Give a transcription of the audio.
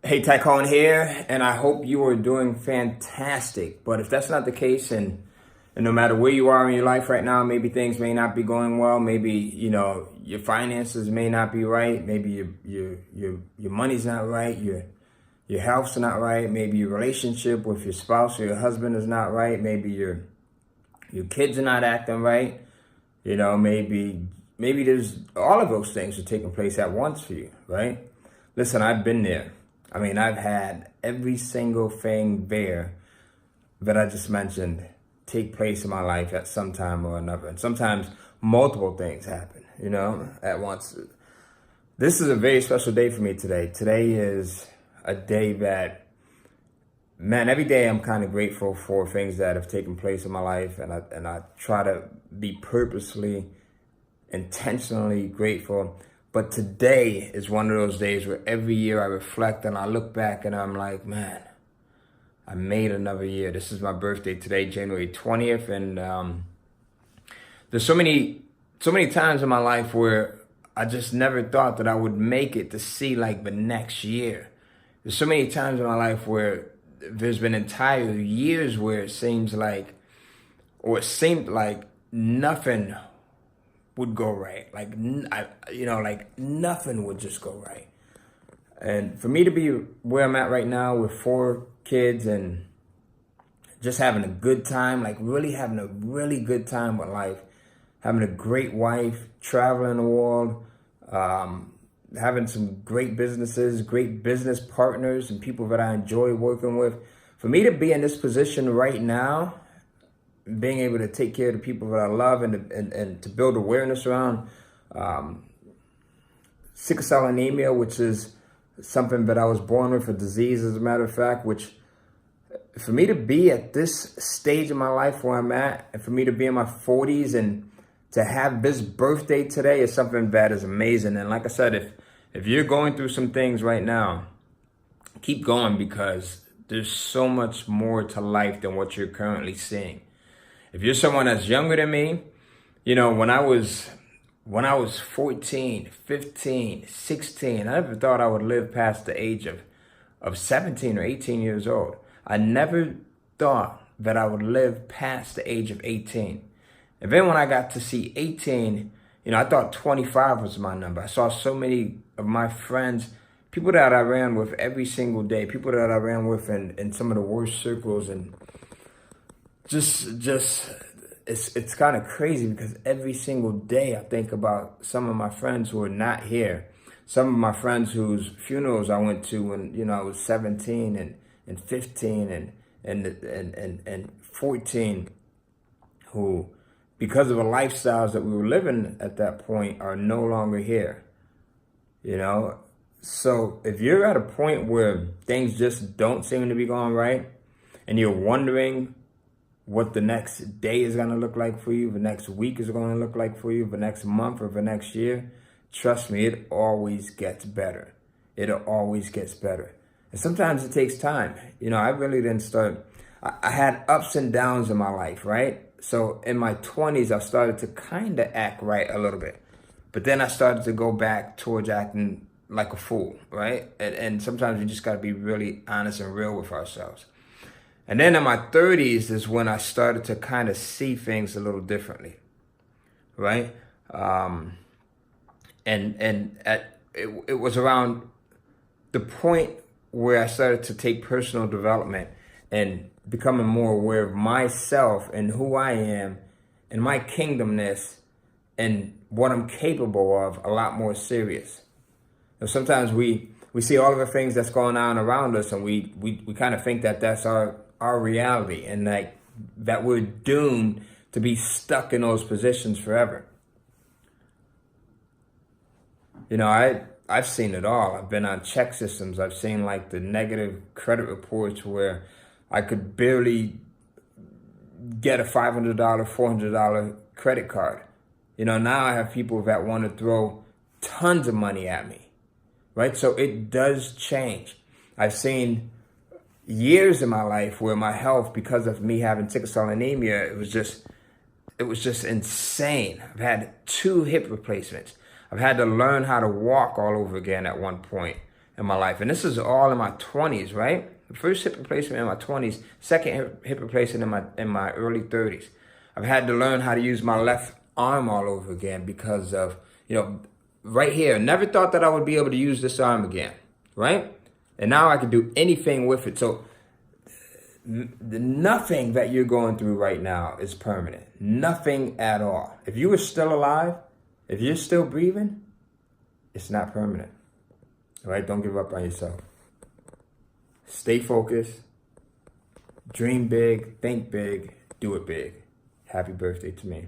Hey, Tycoon here, and I hope you are doing fantastic. But if that's not the case, and no matter where you are in your life right now, maybe things may not be going well. Maybe your finances may not be right. Maybe your money's not right. Your health's not right. Maybe your relationship with your spouse or your husband is not right. Maybe your kids are not acting right. Maybe there's all of those things are taking place at once for you, right? Listen, I've been there. I mean, I've had every single thing there that I just mentioned take place in my life at some time or another. And sometimes multiple things happen, at once. This is a very special day for me today. Today is a day that, man, every day I'm kind of grateful for things that have taken place in my life. And I try to be purposely, intentionally grateful. But today is one of those days where every year I reflect and I look back and I'm like, man, I made another year. This is my birthday today, January 20th. And there's so many times in my life where I just never thought that I would make it to see like the next year. There's so many times in my life where there's been entire years where it seemed like nothing would go right. Like nothing would just go right. And for me to be where I'm at right now with 4 kids and just having a good time, like really having a really good time with life, having a great wife, traveling the world, having some great businesses, great business partners and people that I enjoy working with. For me to be in this position right now, being able to take care of the people that I love and to build awareness around sickle cell anemia, which is something that I was born with, a disease, as a matter of fact, which for me to be at this stage in my life where I'm at, and for me to be in my 40s and to have this birthday today is something that is amazing. And like I said, if you're going through some things right now, keep going, because there's so much more to life than what you're currently seeing. If you're someone that's younger than me, when I was 14, 15, 16, I never thought I would live past the age of 17 or 18 years old. I never thought that I would live past the age of 18. And then when I got to see 18, I thought 25 was my number. I saw so many of my friends, people that I ran with every single day, people that I ran with in some of the worst circles, and just it's kind of crazy, because every single day I think about some of my friends who are not here. Some of my friends whose funerals I went to when I was 17 and 15 and 14, who, because of the lifestyles that we were living at that point, are no longer here. So if you're at a point where things just don't seem to be going right, and you're wondering what the next day is going to look like for you, the next week is going to look like for you, the next month or the next year, trust me, it always gets better. It always gets better. And sometimes it takes time. I really didn't start. I had ups and downs in my life, right? So in my 20s, I started to kind of act right a little bit. But then I started to go back towards acting like a fool, right? And sometimes we just got to be really honest and real with ourselves. And then in my 30s is when I started to kind of see things a little differently, right? It was around the point where I started to take personal development and becoming more aware of myself and who I am and my kingdomness and what I'm capable of a lot more serious. Sometimes we see all of the things that's going on around us, and we kind of think that that's our reality, and that we're doomed to be stuck in those positions forever. I've seen it all. I've been on check systems. I've seen like the negative credit reports where I could barely get a $500, $400 credit card. Now I have people that want to throw tons of money at me, right? So it does change. I've seen years in my life where my health, because of me having sickle cell anemia, it was just insane. I've had 2 hip replacements. I've had to learn how to walk all over again at one point. in my life. And this is all in my 20s, right? The first hip replacement in my 20s, second hip replacement in my early 30s. I've had to learn how to use my left arm all over again because of, right here. Never thought that I would be able to use this arm again, right? And now I can do anything with it. So nothing that you're going through right now is permanent. Nothing at all. If you are still alive, if you're still breathing, it's not permanent. All right? Don't give up on yourself. Stay focused. Dream big. Think big. Do it big. Happy birthday to me.